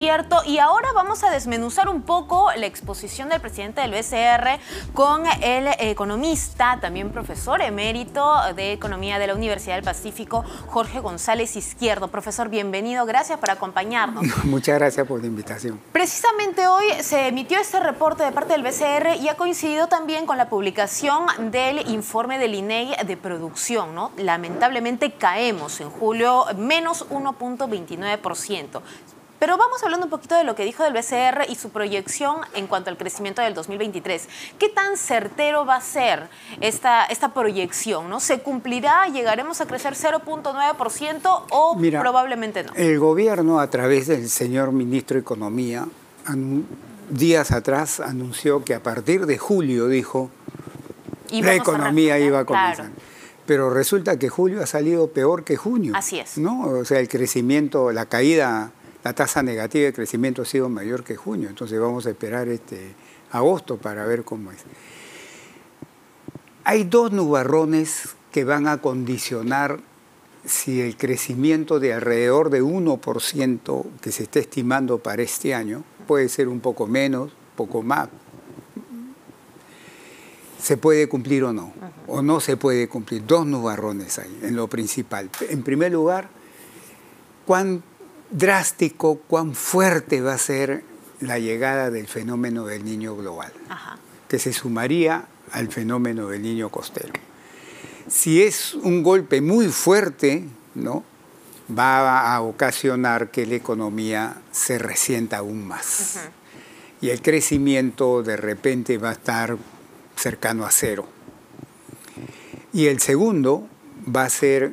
Cierto, y ahora vamos a desmenuzar un poco la exposición del presidente del BCR con el economista, también profesor emérito de Economía de la Universidad del Pacífico, Jorge González Izquierdo. Profesor, bienvenido, gracias por acompañarnos. Muchas gracias por la invitación. Precisamente hoy se emitió este reporte de parte del BCR y ha coincidido también con la publicación del informe del INEGI de producción, ¿no? Lamentablemente caemos en julio menos 1.29%. Pero vamos hablando un poquito de lo que dijo del BCR y su proyección en cuanto al crecimiento del 2023. ¿Qué tan certero va a ser esta proyección, ¿no? ¿Se cumplirá? ¿Llegaremos a crecer 0.9% o probablemente no? El gobierno, a través del señor ministro de Economía, días atrás anunció que a partir de julio, dijo, la economía iba a comenzar. Claro. Pero resulta que julio ha salido peor que junio. Así es. ¿No? O sea, el crecimiento, la caída... La tasa negativa de crecimiento ha sido mayor que junio, entonces vamos a esperar agosto para ver cómo es. Hay dos nubarrones que van a condicionar si el crecimiento de alrededor de 1% que se está estimando para este año, puede ser un poco menos, poco más, se puede cumplir o no, o no se puede cumplir. Dos nubarrones hay en lo principal. En primer lugar, cuán drástico, cuán fuerte va a ser la llegada del fenómeno del Niño global, que se sumaría al fenómeno del Niño costero. Si es un golpe muy fuerte, ¿no?, va a ocasionar que la economía se resienta aún más. Y el crecimiento de repente va a estar cercano a cero. Y el segundo va a ser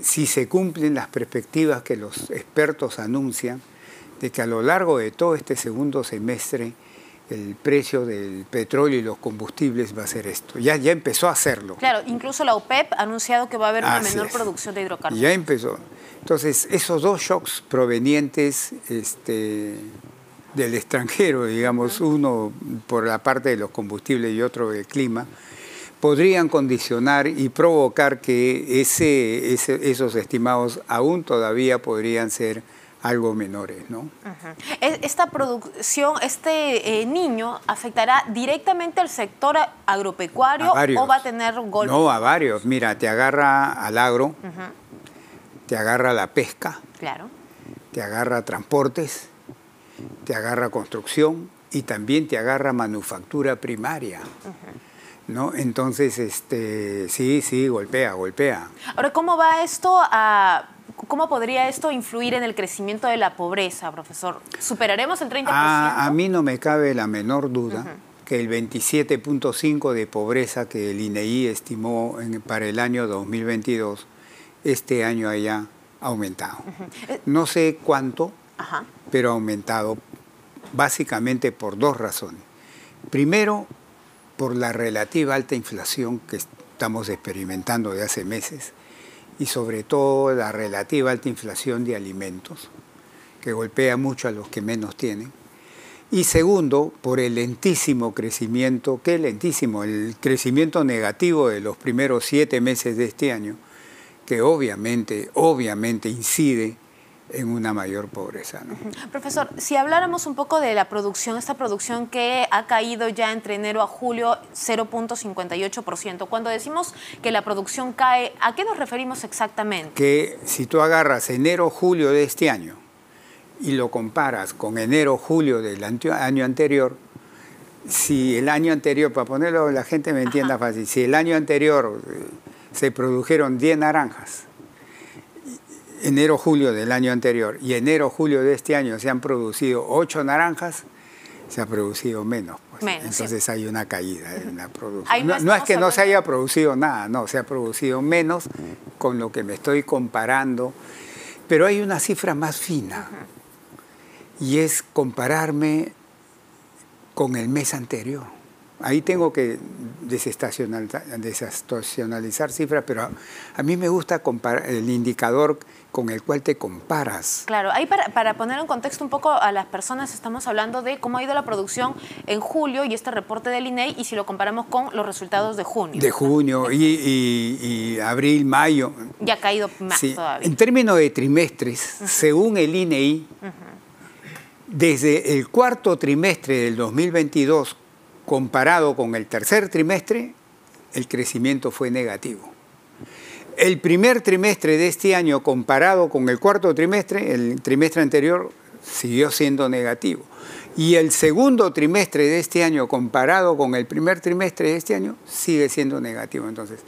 si se cumplen las perspectivas que los expertos anuncian de que a lo largo de todo este segundo semestre el precio del petróleo y los combustibles va a ser esto. Ya empezó a hacerlo. Claro, incluso la OPEP ha anunciado que va a haber una menor producción de hidrocarburos. Ya empezó. Entonces, esos dos shocks provenientes del extranjero, digamos, uno por la parte de los combustibles y otro del clima, podrían condicionar y provocar que esos estimados aún todavía podrían ser algo menores, ¿no? ¿Esta producción, niño, afectará directamente al sector agropecuario o va a tener golpes? No, a varios. Mira, te agarra al agro, te agarra la pesca, te agarra transportes, te agarra construcción y también te agarra manufactura primaria. ¿No? Entonces, sí, golpea. Ahora, ¿cómo podría esto influir en el crecimiento de la pobreza, profesor? ¿Superaremos el 30%? A mí no me cabe la menor duda que el 27.5% de pobreza que el INEGI estimó para el año 2022, este año haya aumentado. No sé cuánto, pero ha aumentado básicamente por dos razones. Primero, por la relativa alta inflación que estamos experimentando de hace meses y sobre todo la relativa alta inflación de alimentos, que golpea mucho a los que menos tienen. Y segundo, por el lentísimo crecimiento, el crecimiento negativo de los primeros 7 meses de este año, que obviamente incide en una mayor pobreza, ¿no? Profesor, si habláramos un poco de la producción, esta producción que ha caído ya entre enero a julio 0.58%. Cuando decimos que la producción cae, ¿a qué nos referimos exactamente? Que si tú agarras enero-julio de este año y lo comparas con enero-julio del año anterior, si el año anterior, para ponerlo la gente me entienda fácil, si el año anterior se produjeron 10 naranjas, enero-julio del año anterior y enero-julio de este año se han producido 8 naranjas, se ha producido menos. Pues. Entonces hay una caída en la producción. No es que no se haya producido nada, no, se ha producido menos con lo que me estoy comparando. Pero hay una cifra más fina y es compararme con el mes anterior. Ahí tengo que desestacionalizar cifras, pero a mí me gusta comparar el indicador con el cual te comparas. Claro, ahí para poner en contexto un poco a las personas, estamos hablando de cómo ha ido la producción en julio y este reporte del INEGI, y si lo comparamos con los resultados de junio. De junio y abril, mayo. Ya ha caído más todavía. En términos de trimestres, según el INEGI, Desde el cuarto trimestre del 2022, comparado con el tercer trimestre, el crecimiento fue negativo. El primer trimestre de este año, comparado con el cuarto trimestre, el trimestre anterior, siguió siendo negativo. Y el segundo trimestre de este año, comparado con el primer trimestre de este año, sigue siendo negativo. Entonces,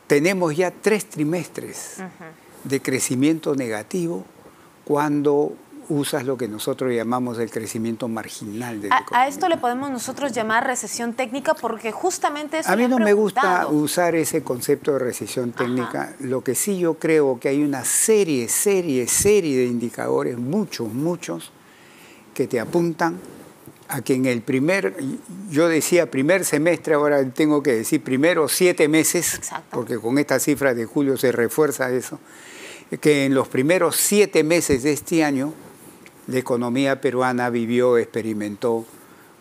tenemos ya 3 trimestres de crecimiento negativo cuando usas lo que nosotros llamamos el crecimiento marginal de la economía. A esto le podemos nosotros llamar recesión técnica porque justamente eso a mí no me gusta preguntado. usar ese concepto de recesión técnica. Lo que sí yo creo que hay una serie de indicadores, muchos, que te apuntan a que en el yo decía primer semestre, ahora tengo que decir primeros 7 meses, Exacto. porque con estas cifras de julio se refuerza eso, que en los primeros 7 meses de este año la economía peruana experimentó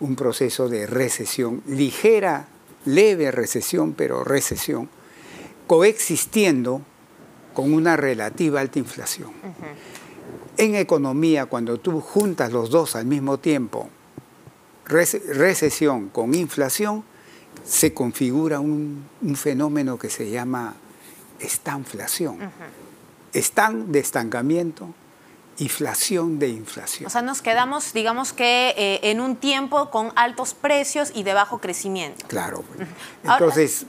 un proceso de recesión, ligera, leve recesión, pero recesión, coexistiendo con una relativa alta inflación. En economía, cuando tú juntas los dos al mismo tiempo, recesión con inflación, se configura un fenómeno que se llama estanflación. Estan de estancamiento, inflación de inflación. O sea, nos quedamos, digamos que en un tiempo con altos precios y de bajo crecimiento. Claro. Ahora, Entonces,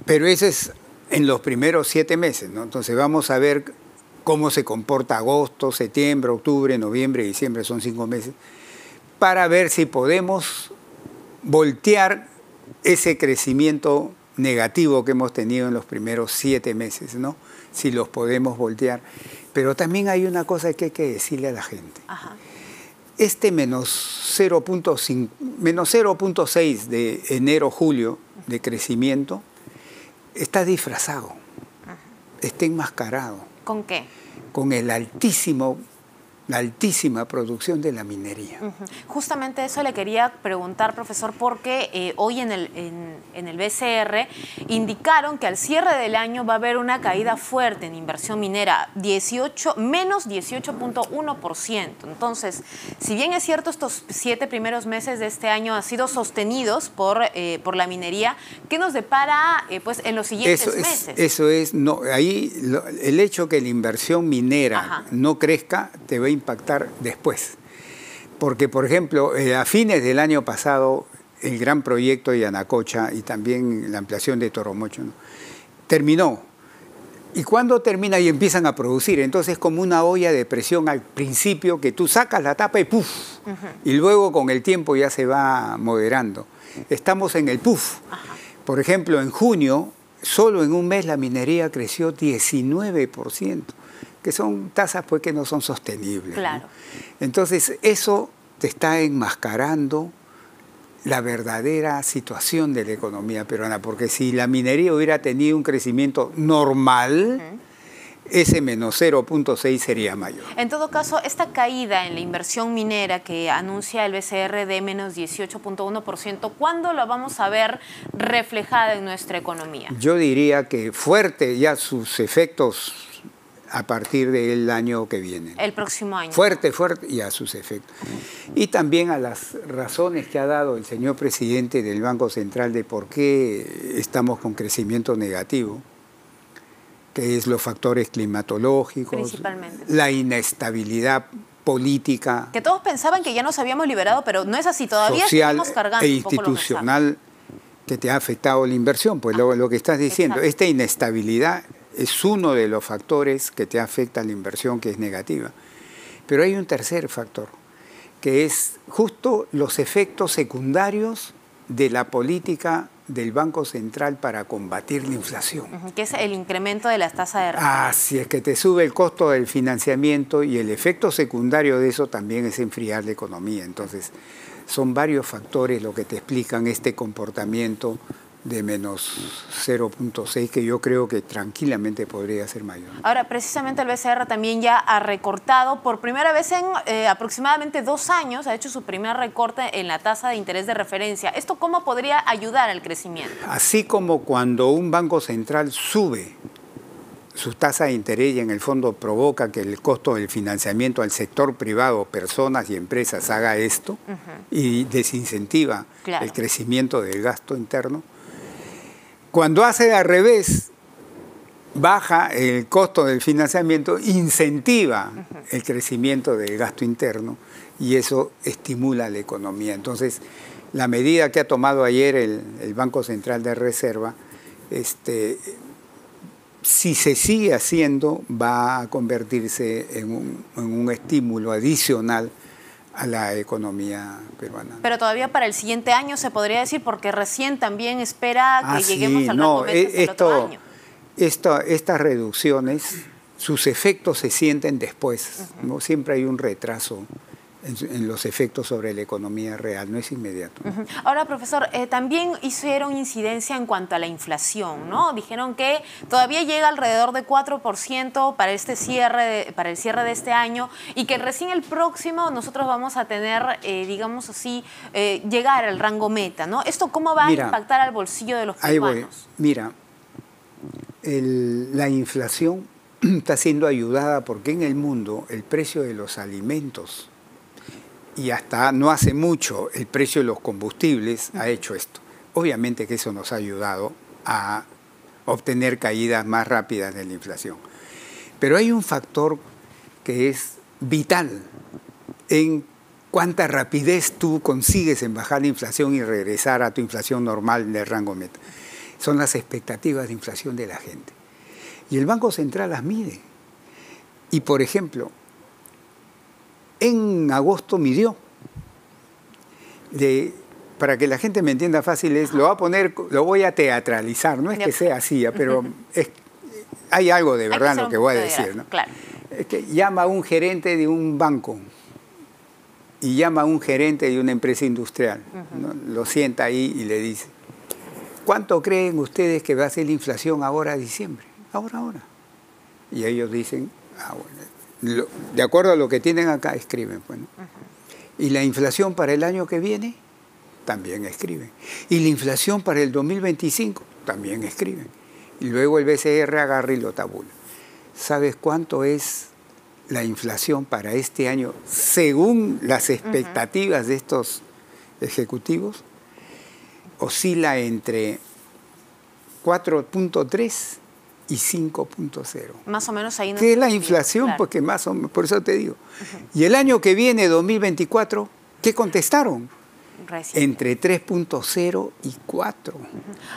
pero eso es en los primeros 7 meses, ¿no? Entonces vamos a ver cómo se comporta agosto, septiembre, octubre, noviembre, diciembre, son 5 meses, para ver si podemos voltear ese crecimiento negativo que hemos tenido en los primeros 7 meses, ¿no? Si los podemos voltear. Pero también hay una cosa que hay que decirle a la gente. Este menos 0.6 de enero-julio de crecimiento está disfrazado, está enmascarado. ¿Con qué? Con la altísima producción de la minería. Justamente eso le quería preguntar, profesor, porque hoy en el BCR indicaron que al cierre del año va a haber una caída fuerte en inversión minera, menos 18.1%. Entonces, si bien es cierto, estos 7 primeros meses de este año han sido sostenidos por la minería, ¿qué nos depara pues, en los siguientes meses? El hecho que la inversión minera no crezca te va a impactar después. Porque, por ejemplo, a fines del año pasado, el gran proyecto de Yanacocha y también la ampliación de Toromocho, ¿no?, terminó. ¿Y cuándo termina? Y empiezan a producir. Entonces es como una olla de presión al principio que tú sacas la tapa y ¡puf! Y luego con el tiempo ya se va moderando. Estamos en el ¡puf! Por ejemplo, en junio, solo en un mes la minería creció 19%. Que son tasas pues, que no son sostenibles. Claro. ¿No? Entonces, eso te está enmascarando la verdadera situación de la economía peruana, porque si la minería hubiera tenido un crecimiento normal, ese menos 0.6 sería mayor. En todo caso, esta caída en la inversión minera que anuncia el BCR de menos 18.1%, ¿cuándo la vamos a ver reflejada en nuestra economía? Yo diría que fuerte ya sus efectos a partir del año que viene. El próximo año. Fuerte y a sus efectos. Y también a las razones que ha dado el señor presidente del Banco Central de por qué estamos con crecimiento negativo, que es los factores climatológicos, principalmente, la inestabilidad política, que todos pensaban que ya nos habíamos liberado, pero no es así, todavía social estamos cargando e un poco institucional que te ha afectado la inversión, pues lo que estás diciendo. Exacto. Esta inestabilidad es uno de los factores que te afecta la inversión, que es negativa. Pero hay un tercer factor, que es justo los efectos secundarios de la política del Banco Central para combatir la inflación. Que es el incremento de las tasas de referencia. Así es, que te sube el costo del financiamiento y el efecto secundario de eso también es enfriar la economía. Entonces, son varios factores lo que te explican este comportamiento de menos 0.6, que yo creo que tranquilamente podría ser mayor. Ahora, precisamente el BCR también ya ha recortado por primera vez en aproximadamente 2 años, ha hecho su primer recorte en la tasa de interés de referencia. ¿Esto cómo podría ayudar al crecimiento? Así como cuando un banco central sube su tasa de interés y en el fondo provoca que el costo del financiamiento al sector privado, personas y empresas, haga esto y desincentiva el crecimiento del gasto interno. Cuando hace al revés, baja el costo del financiamiento, incentiva el crecimiento del gasto interno y eso estimula la economía. Entonces, la medida que ha tomado ayer el Banco Central de Reserva, si se sigue haciendo, va a convertirse en un estímulo adicional a la economía peruana. Pero todavía para el siguiente año se podría decir, porque recién también espera que lleguemos al rango metas del otro año. Estas reducciones, sus efectos se sienten después, ¿no? Siempre hay un retraso en los efectos sobre la economía real, no es inmediato. Ahora, profesor, también hicieron incidencia en cuanto a la inflación, ¿no? Dijeron que todavía llega alrededor de 4% para para el cierre de este año y que recién el próximo nosotros vamos a tener, digamos así, llegar al rango meta, ¿no? ¿Esto cómo va a impactar al bolsillo de los peruanos? Ahí voy. Mira, la inflación está siendo ayudada porque en el mundo el precio de los alimentos y hasta no hace mucho el precio de los combustibles ha hecho esto. Obviamente que eso nos ha ayudado a obtener caídas más rápidas de la inflación. Pero hay un factor que es vital en cuánta rapidez tú consigues en bajar la inflación y regresar a tu inflación normal del rango meta. Son las expectativas de inflación de la gente. Y el Banco Central las mide. Y, por ejemplo, en agosto midió, para que la gente me entienda fácil, lo voy a teatralizar, no es que sea así, pero hay algo de verdad en lo que voy a decir, ¿no? Claro. Es que llama a un gerente de un banco y llama a un gerente de una empresa industrial, ¿no? Lo sienta ahí y le dice, ¿cuánto creen ustedes que va a ser la inflación ahora a diciembre? Ahora. Y ellos dicen, bueno. De acuerdo a lo que tienen acá, escriben. Bueno. Y la inflación para el año que viene, también escriben. Y la inflación para el 2025, también escriben. Y luego el BCR agarra y lo tabula. ¿Sabes cuánto es la inflación para este año según las expectativas de estos ejecutivos? Oscila entre 4.3 y 5.0. Más o menos ahí. ¿Qué es la inflación? Claro. Porque más o menos, por eso te digo. Y el año que viene, 2024, ¿qué contestaron? Reciente. Entre 3.0 y 4.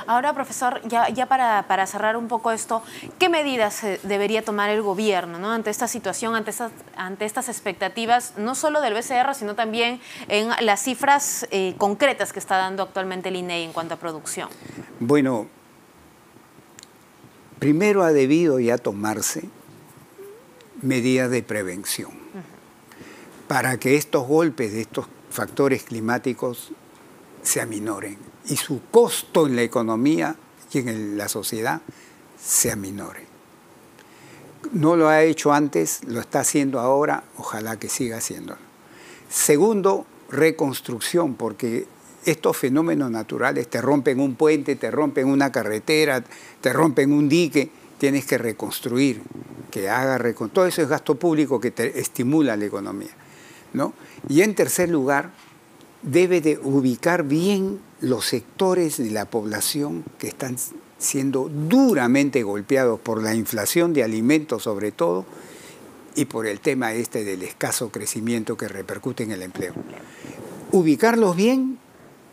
Ahora, profesor, ya para cerrar un poco esto, ¿qué medidas debería tomar el gobierno, ¿no? Ante esta situación, ante estas expectativas, no solo del BCR, sino también en las cifras concretas que está dando actualmente el INEI en cuanto a producción? Bueno, primero ha debido ya tomarse medidas de prevención para que estos golpes de estos factores climáticos se aminoren y su costo en la economía y en la sociedad se aminore. No lo ha hecho antes, lo está haciendo ahora, ojalá que siga haciéndolo. Segundo, reconstrucción, porque estos fenómenos naturales te rompen un puente, te rompen una carretera, te rompen un dique, tienes que reconstruir, todo eso es gasto público que te estimula la economía, ¿no? Y en tercer lugar, debe de ubicar bien los sectores de la población que están siendo duramente golpeados por la inflación de alimentos sobre todo y por el tema del escaso crecimiento que repercute en el empleo. Ubicarlos bien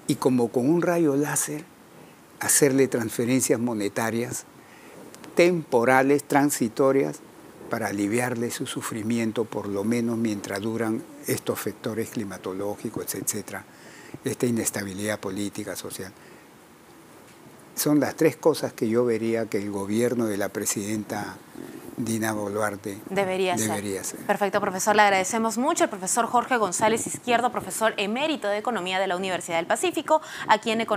y como con un rayo láser hacerle transferencias monetarias temporales, transitorias, para aliviarle su sufrimiento, por lo menos mientras duran estos factores climatológicos, etcétera, esta inestabilidad política, social. Son las tres cosas que yo vería que el gobierno de la presidenta Dina Boluarte debería hacer. Perfecto, profesor. Le agradecemos mucho al profesor Jorge González Izquierdo, profesor emérito de Economía de la Universidad del Pacífico, aquí en Economía.